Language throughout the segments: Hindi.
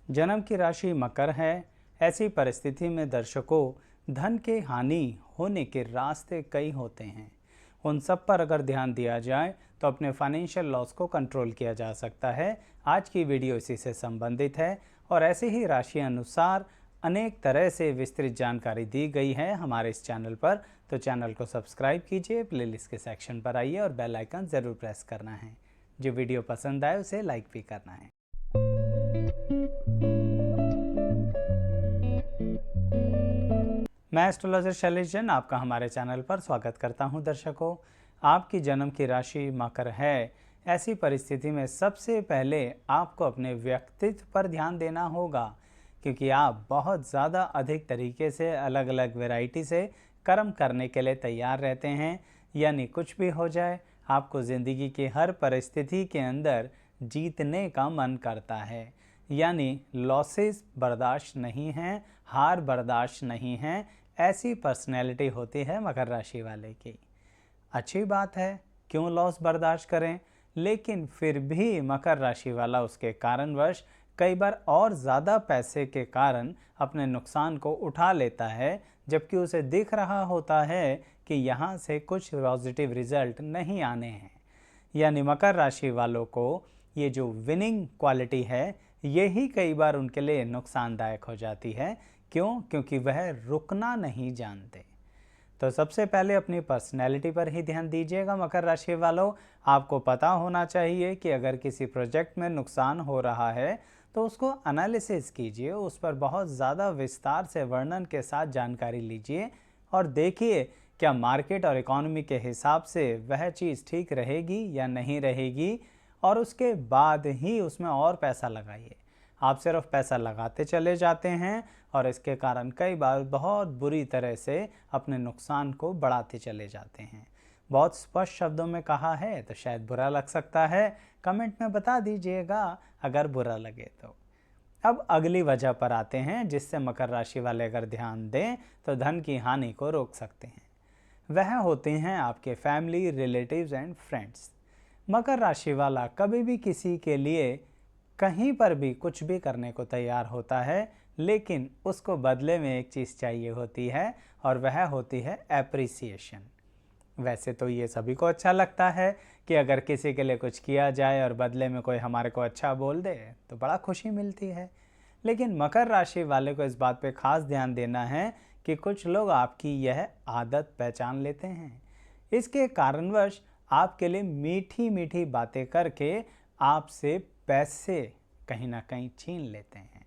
जन्म की राशि मकर है। ऐसी परिस्थिति में दर्शकों, धन के हानि होने के रास्ते कई होते हैं। उन सब पर अगर ध्यान दिया जाए तो अपने फाइनेंशियल लॉस को कंट्रोल किया जा सकता है। आज की वीडियो इसी से संबंधित है और ऐसे ही राशि अनुसार अनेक तरह से विस्तृत जानकारी दी गई है हमारे इस चैनल पर। तो चैनल को सब्सक्राइब कीजिए, प्लेलिस्ट के सेक्शन पर आइए और बेल आइकन ज़रूर प्रेस करना है। जो वीडियो पसंद आए उसे लाइक भी करना है। मैं एस्ट्रोलॉजर शैलेश जैन आपका हमारे चैनल पर स्वागत करता हूं। दर्शकों, आपकी जन्म की राशि मकर है। ऐसी परिस्थिति में सबसे पहले आपको अपने व्यक्तित्व पर ध्यान देना होगा, क्योंकि आप बहुत ज़्यादा अधिक तरीके से अलग अलग वैरायटी से कर्म करने के लिए तैयार रहते हैं। यानी कुछ भी हो जाए, आपको ज़िंदगी की हर परिस्थिति के अंदर जीतने का मन करता है। यानी लॉसेस बर्दाश्त नहीं हैं, हार बर्दाश्त नहीं है। ऐसी पर्सनैलिटी होती है मकर राशि वाले की। अच्छी बात है, क्यों लॉस बर्दाश्त करें, लेकिन फिर भी मकर राशि वाला उसके कारणवश कई बार और ज़्यादा पैसे के कारण अपने नुकसान को उठा लेता है, जबकि उसे दिख रहा होता है कि यहाँ से कुछ पॉजिटिव रिजल्ट नहीं आने हैं। यानी मकर राशि वालों को ये जो विनिंग क्वालिटी है, यही कई बार उनके लिए नुकसानदायक हो जाती है। क्यों? क्योंकि वह रुकना नहीं जानते। तो सबसे पहले अपनी पर्सनैलिटी पर ही ध्यान दीजिएगा मकर राशि वालों। आपको पता होना चाहिए कि अगर किसी प्रोजेक्ट में नुकसान हो रहा है तो उसको एनालिसिस कीजिए, उस पर बहुत ज़्यादा विस्तार से वर्णन के साथ जानकारी लीजिए और देखिए क्या मार्केट और इकोनॉमी के हिसाब से वह चीज़ ठीक रहेगी या नहीं रहेगी, और उसके बाद ही उसमें और पैसा लगाइए। आप सिर्फ पैसा लगाते चले जाते हैं और इसके कारण कई बार बहुत बुरी तरह से अपने नुकसान को बढ़ाते चले जाते हैं। बहुत स्पष्ट शब्दों में कहा है तो शायद बुरा लग सकता है, कमेंट में बता दीजिएगा अगर बुरा लगे तो। अब अगली वजह पर आते हैं जिससे मकर राशि वाले अगर ध्यान दें तो धन की हानि को रोक सकते हैं। वह होते हैं आपके फैमिली, रिलेटिव्स एंड फ्रेंड्स। मकर राशि वाला कभी भी किसी के लिए कहीं पर भी कुछ भी करने को तैयार होता है, लेकिन उसको बदले में एक चीज़ चाहिए होती है और वह होती है एप्रिसिएशन। वैसे तो ये सभी को अच्छा लगता है कि अगर किसी के लिए कुछ किया जाए और बदले में कोई हमारे को अच्छा बोल दे तो बड़ा खुशी मिलती है। लेकिन मकर राशि वाले को इस बात पे खास ध्यान देना है कि कुछ लोग आपकी यह आदत पहचान लेते हैं। इसके कारणवश आपके लिए मीठी मीठी बातें करके आपसे पैसे कहीं ना कहीं छीन लेते हैं।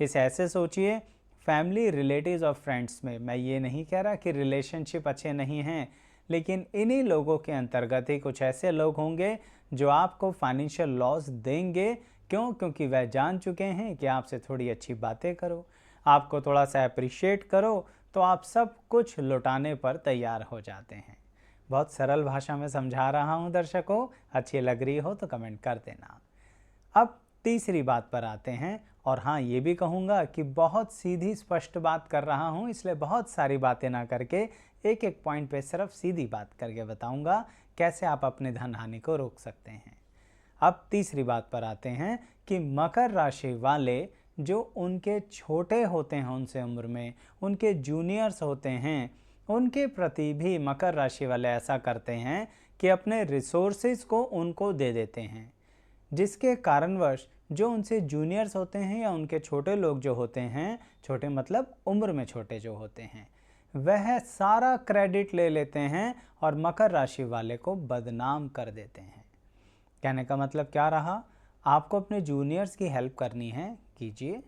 इस ऐसे सोचिए, फैमिली, रिलेटिव्स और फ्रेंड्स में मैं ये नहीं कह रहा कि रिलेशनशिप अच्छे नहीं हैं, लेकिन इन्हीं लोगों के अंतर्गत ही कुछ ऐसे लोग होंगे जो आपको फाइनेंशियल लॉस देंगे। क्यों? क्योंकि वह जान चुके हैं कि आपसे थोड़ी अच्छी बातें करो, आपको थोड़ा सा अप्रिशिएट करो तो आप सब कुछ लुटाने पर तैयार हो जाते हैं। बहुत सरल भाषा में समझा रहा हूँ दर्शकों, अच्छी लग रही हो तो कमेंट कर देना। अब तीसरी बात पर आते हैं, और हाँ, ये भी कहूँगा कि बहुत सीधी स्पष्ट बात कर रहा हूँ, इसलिए बहुत सारी बातें ना करके एक एक पॉइंट पे सिर्फ सीधी बात करके बताऊँगा कैसे आप अपने धन हानि को रोक सकते हैं। अब तीसरी बात पर आते हैं कि मकर राशि वाले जो उनके छोटे होते हैं उनसे उम्र में, उनके जूनियर्स होते हैं, उनके प्रति भी मकर राशि वाले ऐसा करते हैं कि अपने रिसोर्सेज को उनको दे देते हैं, जिसके कारणवश जो उनसे जूनियर्स होते हैं या उनके छोटे लोग जो होते हैं, छोटे मतलब उम्र में छोटे जो होते हैं, वह सारा क्रेडिट ले लेते हैं और मकर राशि वाले को बदनाम कर देते हैं। कहने का मतलब क्या रहा? आपको अपने जूनियर्स की हेल्प करनी है, कीजिए।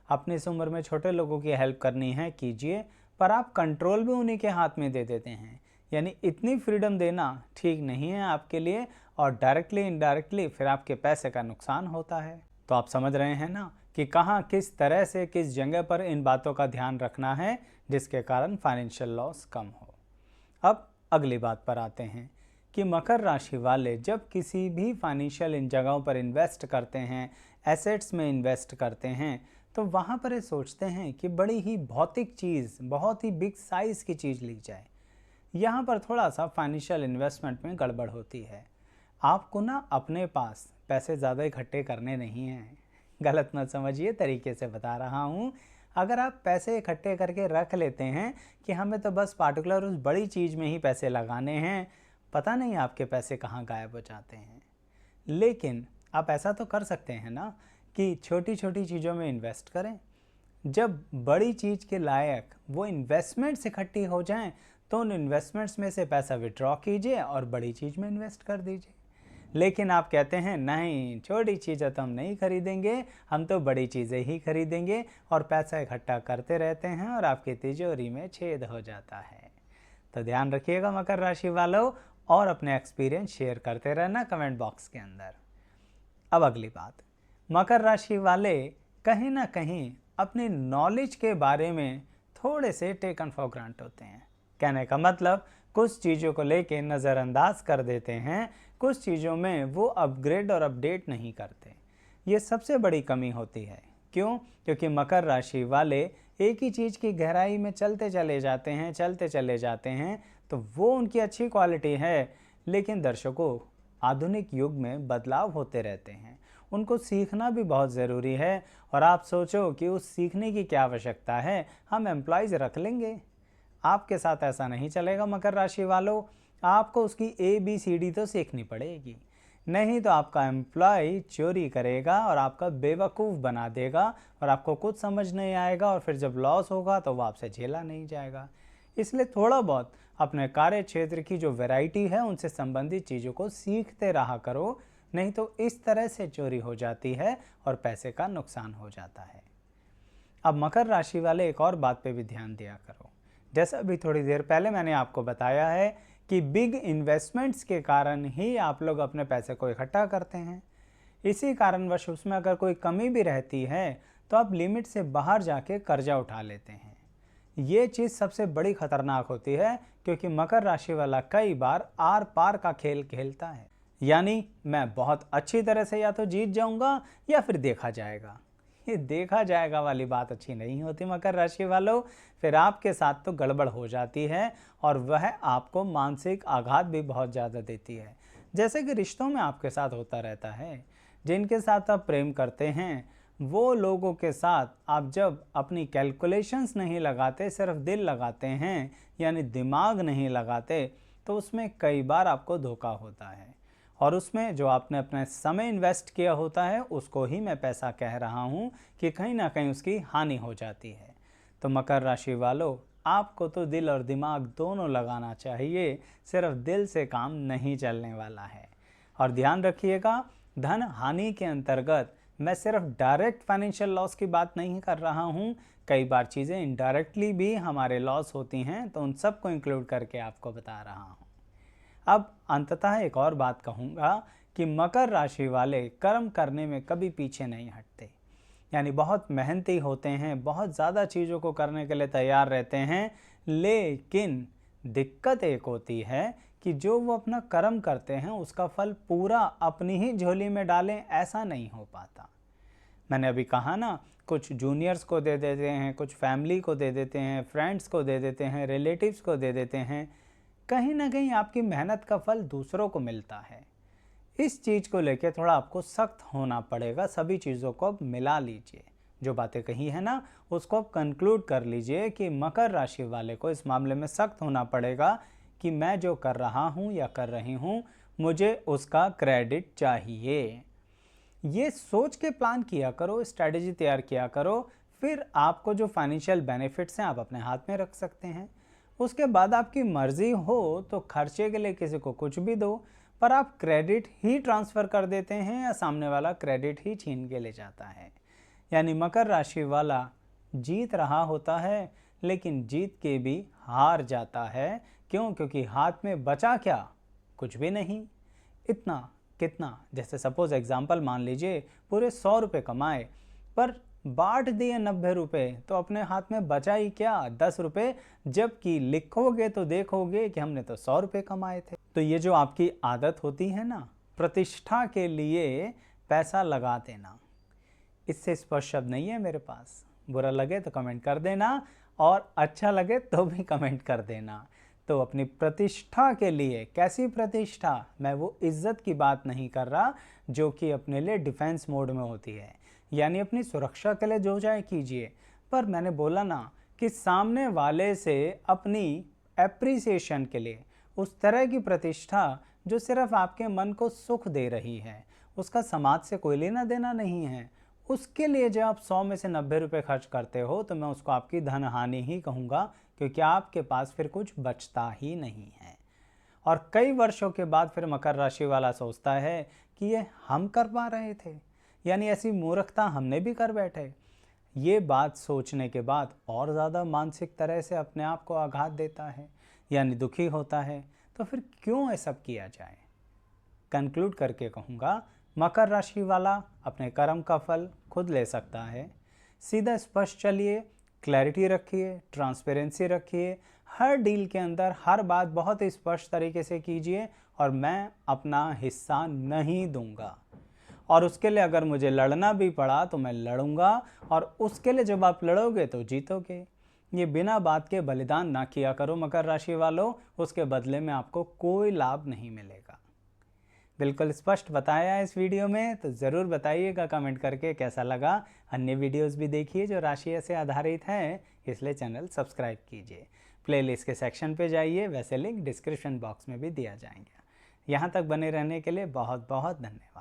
अपनी इस उम्र में छोटे लोगों की हेल्प करनी है, कीजिए। पर आप कंट्रोल भी उन्हीं के हाथ में दे देते हैं। यानी इतनी फ्रीडम देना ठीक नहीं है आपके लिए, और डायरेक्टली इनडायरेक्टली फिर आपके पैसे का नुकसान होता है। तो आप समझ रहे हैं ना कि कहाँ, किस तरह से, किस जगह पर इन बातों का ध्यान रखना है जिसके कारण फाइनेंशियल लॉस कम हो। अब अगली बात पर आते हैं कि मकर राशि वाले जब किसी भी फाइनेंशियल इन जगहों पर इन्वेस्ट करते हैं, एसेट्स में इन्वेस्ट करते हैं, तो वहाँ पर ये सोचते हैं कि बड़ी ही भौतिक चीज़, बहुत ही बिग साइज़ की चीज़ ली जाए। यहाँ पर थोड़ा सा फाइनेंशियल इन्वेस्टमेंट में गड़बड़ होती है। आपको ना अपने पास पैसे ज़्यादा इकट्ठे करने नहीं हैं, गलत मत समझिए, तरीके से बता रहा हूँ। अगर आप पैसे इकट्ठे करके रख लेते हैं कि हमें तो बस पार्टिकुलर उस बड़ी चीज़ में ही पैसे लगाने हैं, पता नहीं आपके पैसे कहाँ गायब हो जाते हैं। लेकिन आप ऐसा तो कर सकते हैं ना कि छोटी छोटी चीज़ों में इन्वेस्ट करें। जब बड़ी चीज़ के लायक वो इन्वेस्टमेंट्स इकट्ठी हो जाएं, तो उन इन्वेस्टमेंट्स में से पैसा विड्रॉ कीजिए और बड़ी चीज़ में इन्वेस्ट कर दीजिए। लेकिन आप कहते हैं नहीं, छोटी चीज़ें तो हम नहीं खरीदेंगे, हम तो बड़ी चीज़ें ही खरीदेंगे, और पैसा इकट्ठा करते रहते हैं और आपकी तिजोरी में छेद हो जाता है। तो ध्यान रखिएगा मकर राशि वालों, और अपने एक्सपीरियंस शेयर करते रहना कमेंट बॉक्स के अंदर। अब अगली बात, मकर राशि वाले कहीं ना कहीं अपनी नॉलेज के बारे में थोड़े से टेकन फॉर ग्रांट होते हैं। कहने का मतलब कुछ चीज़ों को लेके नज़रअंदाज कर देते हैं, कुछ चीज़ों में वो अपग्रेड और अपडेट नहीं करते। ये सबसे बड़ी कमी होती है। क्यों? क्योंकि मकर राशि वाले एक ही चीज़ की गहराई में चलते चले जाते हैं, तो वो उनकी अच्छी क्वालिटी है। लेकिन दर्शकों, आधुनिक युग में बदलाव होते रहते हैं, उनको सीखना भी बहुत ज़रूरी है। और आप सोचो कि उस सीखने की क्या आवश्यकता है, हम एम्प्लॉयज़ रख लेंगे। आपके साथ ऐसा नहीं चलेगा मकर राशि वालों, आपको उसकी ABCD तो सीखनी पड़ेगी, नहीं तो आपका एम्प्लॉय चोरी करेगा और आपका बेवकूफ़ बना देगा और आपको कुछ समझ नहीं आएगा, और फिर जब लॉस होगा तो वो आपसे झेला नहीं जाएगा। इसलिए थोड़ा बहुत अपने कार्य क्षेत्र की जो वैरायटी है उनसे संबंधित चीज़ों को सीखते रहा करो, नहीं तो इस तरह से चोरी हो जाती है और पैसे का नुकसान हो जाता है। अब मकर राशि वाले एक और बात पे भी ध्यान दिया करो। जैसा अभी थोड़ी देर पहले मैंने आपको बताया है कि बिग इन्वेस्टमेंट्स के कारण ही आप लोग अपने पैसे को इकट्ठा करते हैं। इसी कारणवश उसमें अगर कोई कमी भी रहती है तो आप लिमिट से बाहर जाके कर्जा उठा लेते हैं। ये चीज़ सबसे बड़ी खतरनाक होती है, क्योंकि मकर राशि वाला कई बार आर पार का खेल खेलता है। यानी मैं बहुत अच्छी तरह से या तो जीत जाऊंगा या फिर देखा जाएगा। ये देखा जाएगा वाली बात अच्छी नहीं होती मकर राशि वालों, फिर आपके साथ तो गड़बड़ हो जाती है और वह आपको मानसिक आघात भी बहुत ज़्यादा देती है। जैसे कि रिश्तों में आपके साथ होता रहता है, जिनके साथ आप प्रेम करते हैं वो लोगों के साथ आप जब अपनी कैलकुलेशंस नहीं लगाते, सिर्फ दिल लगाते हैं यानी दिमाग नहीं लगाते, तो उसमें कई बार आपको धोखा होता है। और उसमें जो आपने अपना समय इन्वेस्ट किया होता है उसको ही मैं पैसा कह रहा हूँ कि कहीं ना कहीं उसकी हानि हो जाती है। तो मकर राशि वालों, आपको तो दिल और दिमाग दोनों लगाना चाहिए, सिर्फ दिल से काम नहीं चलने वाला है। और ध्यान रखिएगा, धन हानि के अंतर्गत मैं सिर्फ डायरेक्ट फाइनेंशियल लॉस की बात नहीं कर रहा हूँ, कई बार चीज़ें इनडायरेक्टली भी हमारे लॉस होती हैं, तो उन सबको इंक्लूड करके आपको बता रहा हूँ। अब अंततः एक और बात कहूँगा कि मकर राशि वाले कर्म करने में कभी पीछे नहीं हटते, यानी बहुत मेहनती होते हैं, बहुत ज़्यादा चीज़ों को करने के लिए तैयार रहते हैं। लेकिन दिक्कत एक होती है कि जो वो अपना कर्म करते हैं उसका फल पूरा अपनी ही झोली में डालें, ऐसा नहीं हो पाता। मैंने अभी कहा ना, कुछ जूनियर्स को दे देते हैं, कुछ फैमिली को दे देते हैं, फ्रेंड्स को दे देते हैं, रिलेटिव्स को दे देते हैं। कहीं ना कहीं आपकी मेहनत का फल दूसरों को मिलता है। इस चीज़ को लेके थोड़ा आपको सख्त होना पड़ेगा। सभी चीज़ों को अब मिला लीजिए, जो बातें कही है ना उसको अब कंक्लूड कर लीजिए कि मकर राशि वाले को इस मामले में सख्त होना पड़ेगा कि मैं जो कर रहा हूँ या कर रही हूँ मुझे उसका क्रेडिट चाहिए। ये सोच के प्लान किया करो, स्ट्रैटेजी तैयार किया करो, फिर आपको जो फाइनेंशियल बेनिफिट्स हैं आप अपने हाथ में रख सकते हैं। उसके बाद आपकी मर्जी हो तो खर्चे के लिए किसी को कुछ भी दो, पर आप क्रेडिट ही ट्रांसफ़र कर देते हैं या सामने वाला क्रेडिट ही छीन के ले जाता है। यानी मकर राशि वाला जीत रहा होता है, लेकिन जीत के भी हार जाता है। क्यों? क्योंकि हाथ में बचा क्या? कुछ भी नहीं। इतना कितना, जैसे सपोज एग्जांपल मान लीजिए पूरे 100 रुपये कमाए पर बांट दिए 90 रुपये, तो अपने हाथ में बचा ही क्या? 10 रुपये। जबकि लिखोगे तो देखोगे कि हमने तो 100 रुपये कमाए थे। तो ये जो आपकी आदत होती है ना, प्रतिष्ठा के लिए पैसा लगा देना, इससे स्पष्ट शब्द नहीं है मेरे पास। बुरा लगे तो कमेंट कर देना और अच्छा लगे तो भी कमेंट कर देना। तो अपनी प्रतिष्ठा के लिए, कैसी प्रतिष्ठा, मैं वो इज्जत की बात नहीं कर रहा जो कि अपने लिए डिफेंस मोड में होती है, यानी अपनी सुरक्षा के लिए जो चाहे कीजिए, पर मैंने बोला ना कि सामने वाले से अपनी एप्रिसिएशन के लिए, उस तरह की प्रतिष्ठा जो सिर्फ आपके मन को सुख दे रही है, उसका समाज से कोई लेना देना नहीं है, उसके लिए जब आप 100 में से 90 रुपये खर्च करते हो तो मैं उसको आपकी धन हानि ही कहूँगा, क्योंकि आपके पास फिर कुछ बचता ही नहीं है। और कई वर्षों के बाद फिर मकर राशि वाला सोचता है कि ये हम कर पा रहे थे, यानी ऐसी मूर्खता हमने भी कर बैठे। ये बात सोचने के बाद और ज़्यादा मानसिक तरह से अपने आप को आघात देता है, यानी दुखी होता है। तो फिर क्यों ये सब किया जाए? कंक्लूड करके कहूँगा, मकर राशि वाला अपने कर्म का फल खुद ले सकता है। सीधा स्पष्ट चलिए, क्लैरिटी रखिए, ट्रांसपेरेंसी रखिए, हर डील के अंदर हर बात बहुत ही स्पष्ट तरीके से कीजिए और मैं अपना हिस्सा नहीं दूंगा। और उसके लिए अगर मुझे लड़ना भी पड़ा तो मैं लड़ूंगा, और उसके लिए जब आप लड़ोगे तो जीतोगे। ये बिना बात के बलिदान ना किया करो मकर राशि वालों, उसके बदले में आपको कोई लाभ नहीं मिलेगा। बिल्कुल स्पष्ट बताया है इस वीडियो में, तो ज़रूर बताइएगा कमेंट करके कैसा लगा। अन्य वीडियोस भी देखिए जो राशि से आधारित हैं, इसलिए चैनल सब्सक्राइब कीजिए। प्लेलिस्ट के सेक्शन पे जाइए, वैसे लिंक डिस्क्रिप्शन बॉक्स में भी दिया जाएंगे। यहाँ तक बने रहने के लिए बहुत बहुत धन्यवाद।